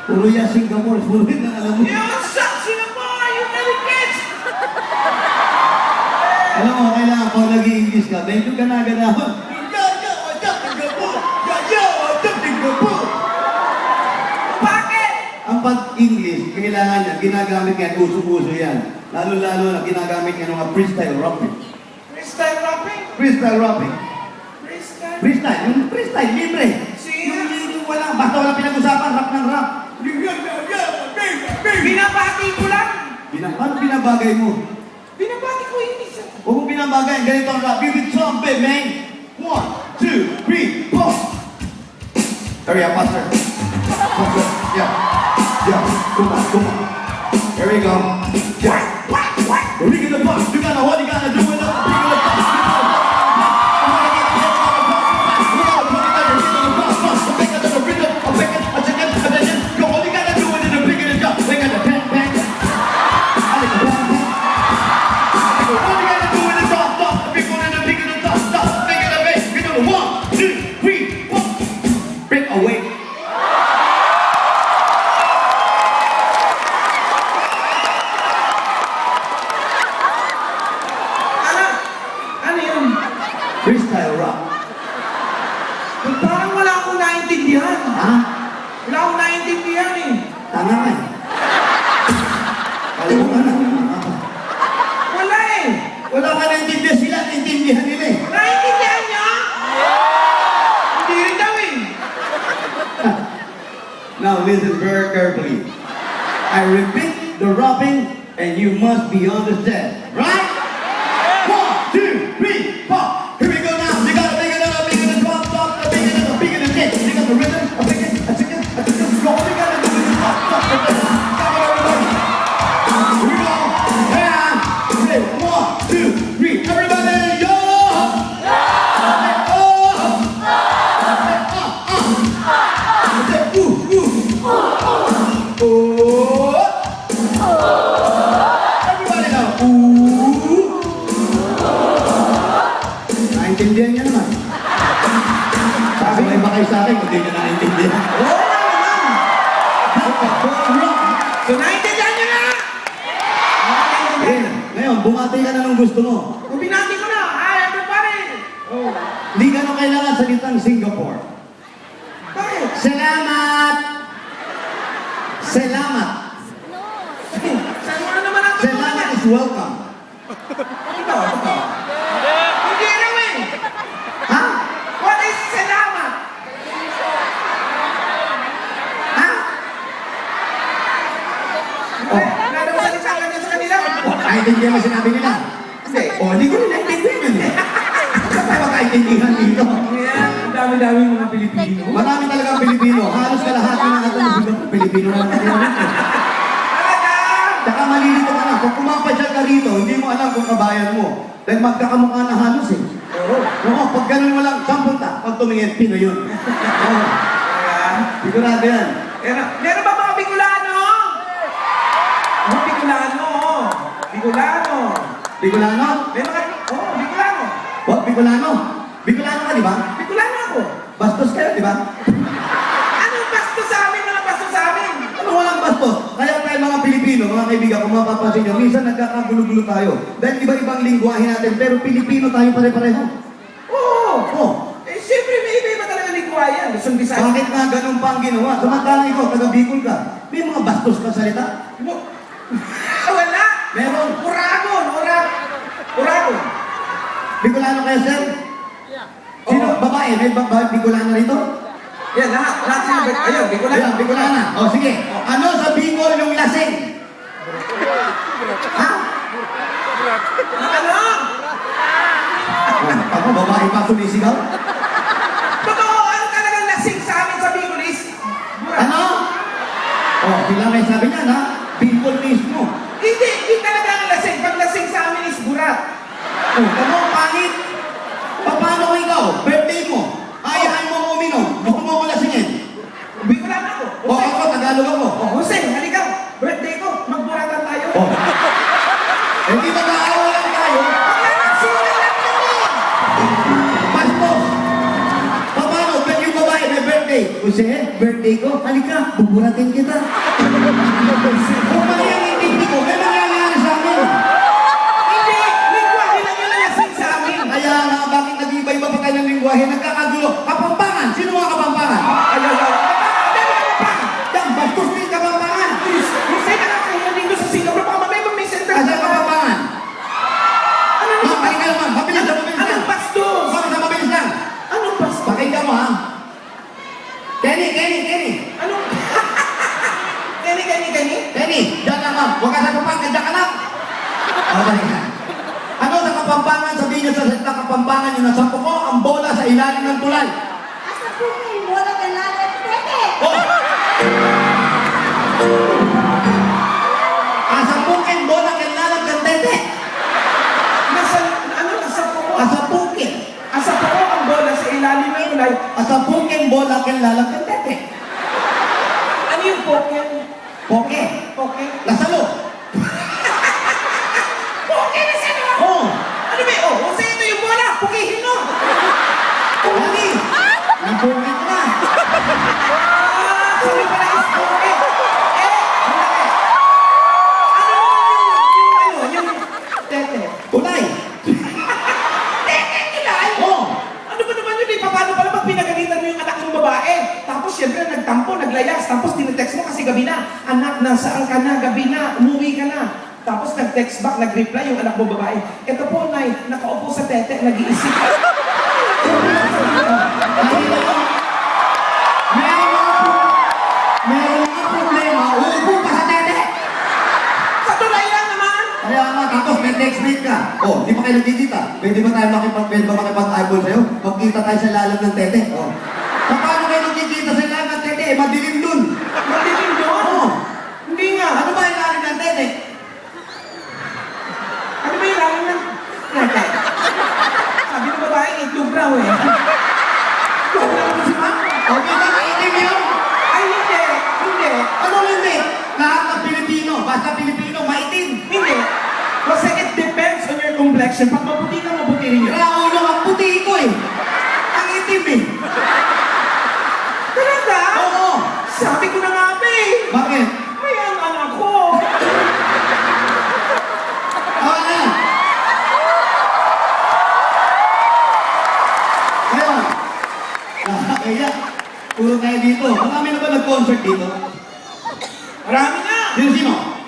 Puro yan Singapore, puro yun ang alam mo. You suck, Singapore! You never catch! Alam mo, kailangan ko nag-i-English ka, medyo ka na ganahan. Bakit? Ang pag-English, kailangan niya, ginagamit niya, uso-uso yan. Lalo-lalo na ginagamit niya ng mga freestyle rapping. Freestyle rapping? Freestyle rapping. Freestyle? Freestyle, yung freestyle, libre. Sige. Yung wala, basta wala pinag-usapan, rap ng rap. Binabati ko lang! Paano binabagay mo? Binabati ko yung isa. Huwag mo binabagay, ganito ang rap. Give it some, babe, man. 1, 2, 3, 4. Hurry up, faster. Faster. Yeah. Yeah. Come on. Here we go. Yeah. Ring in the box. You gotta what you gotta do with the ring in the box. Freestyle rap. Parang wala akong naintindihan. Ha? Wala akong naintindihan eh. Tama nga eh. Alam mo ka na. Wala eh. Wala ka naintindihan sila, naintindihan nila eh. Naintindihan niyo? Hindi rin daw eh. Now listen very carefully. I repeat the rapping and you must be understand. Right? 1, 2, 3, 4. Here we go now. You gotta make it up, make it a drop, drop, make it a big and a hit. You got the rhythm, a big and a chicken, a chicken. All you gotta do is drop, drop, drop, drop. Come on, everybody. Here we go. And say 1, 2, 3. Everybody, yo! Say ooh, ooh. Everybody now. Ooh. Naintindihan niya naman. Sabi may ba kayo sa akin, hindi niya naintindihan. Oo naman. So naintindihan niyo na? Okay, ngayon, bumati ka na ng gusto mo. Kung binati ko na, hi everybody! Oh. Hindi ka na kailangan salitang Singapore. Bakit? Salamat! Salamat! Saan mo na naman ang Salamat is welcome. Ito. Hindi raw eh. Ha? What is salamat? Ha? Oh, Nada mo salita ka niya sa kanila. naintindihan mo sinabi nila. Hindi. Oh, hindi ko rin naintindihan yun eh. Saan tayo makaintindihan dito? Ayan, ang dami-dami mga Pilipino. Marami talagang Pilipino. Halos kalahati ng ating Singapore, Pilipino na natin dito. Talaga! Tsaka malilito ka na. Kung kumapasyal ka rito, hindi mo alam kung kabayan mo. Dahil magkakamukha na halos eh. Oo, pag ganun mo lang, saan punta? Pag tumingin, Pino yun. Oo. Sigurado yan. Meron ba mga Bicolano? Oh, Bicolano. Bicolano. Bicolano? May mga... Oh, Bicolano. What? Bicolano? Bicolano ka, di ba? Bicolano ako. Bastos kayo, di ba? Anong basto sa amin? Walang basto sa amin. Ano walang bastos? Kaya tayo mga Pilipino, mga kaibigan, kung mapapansin nyo, minsan nagkakagulo-gulo tayo. Dahil iba-ibang lingwahe natin, pero Pilipino tayo pare-pareho. Oo. Oh, Eh, siyempre may iba-iba talaga lingwayan. Luzon, Visayas. bakit nga ganun pa ang ginawa? Samantalang ikaw, taga-Bicol ka, may mga bastos ka salita? Wala. Meron. Uragon. Uragon. Bicolano kayo, sir? Sino? Oo. Babae? May Bicolano rito? Yan, lahat sila. Ayun, Bicolano. Ayan, Bicolana. O, sige. Ano sa Bicol yung lasing? Ha? Ano? Ako, babae pa sumisigaw? Totoo, ano talagang lasing sa amin sa Bicolis? Ano? O, sila may sabi niya, na? Bicol mismo. Hindi talaga ang lasing. Pag lasing sa amin is burat. O, ano, pangit? Paano kung ikaw? Birthday mo. Ayahan mo ko uminom. Gusto mo ko lasingin. Bicolano ako. O, ako, Tagalog ako. Oh, Jose, halika. Birthday ko. Magburatan tayo. O. Eh, di ba naawalan tayo? Lasing na lang kami. Bastos! Paano? Pag yung babae may birthday, Jose, birthday ko, halika, buburatin kita. Kung mali ang intindi ko, may nangyayari sa amin. Hindi! Lingwahe lang yung nalasing sa amin! Kaya nga, bakit nag-iba-iba pa tayo ng lingwahe? Nagkakagulo. Kapampangan! Sino mga kapampangan? Ayaw! Yan, bastos din kapampangan! Jose, nakakahiya dito sa Singapore. Baka mamaya may center. Asa kapampangan? Ano Ma'am, naman? pakinggan naman. Mabilis lang, mabilis lang. Anong bastos? Bakit na mabilis lang? Anong bastos? Pakinggan mo, ha? Kenny! Anong... Kenny? Kenny, dyan lang, ma'am. Huwag ka sa kapampangan, dyan ka lang. Okay na. Ano sa kapampangan? Sabihin niyo sa salita kapampangan, yung nasa ko, ang bola sa ilalim ng tulay. Asa po kayo? Wala ka lalat, tete. Oh! Asa pukin, bola, kailangan ng tete. Nasa po? Asa pukin. Asa po ang bola sa ilalim ng ulay. Asa pukin, bola, kailangan ng tete. Ano yung poke? Poke. Poke? Lasalo. Poke na siya naman! Oh! Ano ba? Oh, Jose, ito yung bola! Pukihin mo! Lagi! Napukin na. Sabi pala is poke. Sandali. Ano yung tete? Tulay. Tete, kilay! Oh! Ano ba naman yun? Paano pala pag pinagalitan mo yung anak ng babae? Tapos siyempre nagtampo, naglayas, tapos tinetext mo kasi gabi na. Anak, nasaan ka na? Gabi na, umuwi ka na. Tapos nag-text back, nag-reply yung anak mo babae. Ito po, Nay, nakaupo sa tete, nag-iisip. Meron mga problema. Uupo pa sa tete. Sa tulay lang naman! Kaya nga, tapos may text mate ka. Oh, di pa kayo nagkikita. Pwede ba tayo makipag-eyeball sa'yo? Magkita tayo sa lalim ng tete. Oh. Paano kayo nagkikita sa lalim ng tete? Madilim dun. Madilim doon! Oh. Hindi nga. Ano ba yung lalim ng tete? Ano ba yung lalim ng tete? Sabi ng babae, itlog raw eh. Itlog raw si Ma. Okay na, itim yun. Ay, hindi. Ano hindi? Lahat ng Pilipino, basta Pilipino, maitim. Hindi. Kasi it depends on your complexion. Pag maputi ka, maputi rin yun. Kaya ulo ang puti ko eh. Ang itim eh. Talaga? Oo. Sabi ko na nga ba eh. Bakit? May ang anak ko. Tawa na. Ngayon. Kaya, puro tayo dito. Marami na ba nag-concert dito? Marami na. Sino?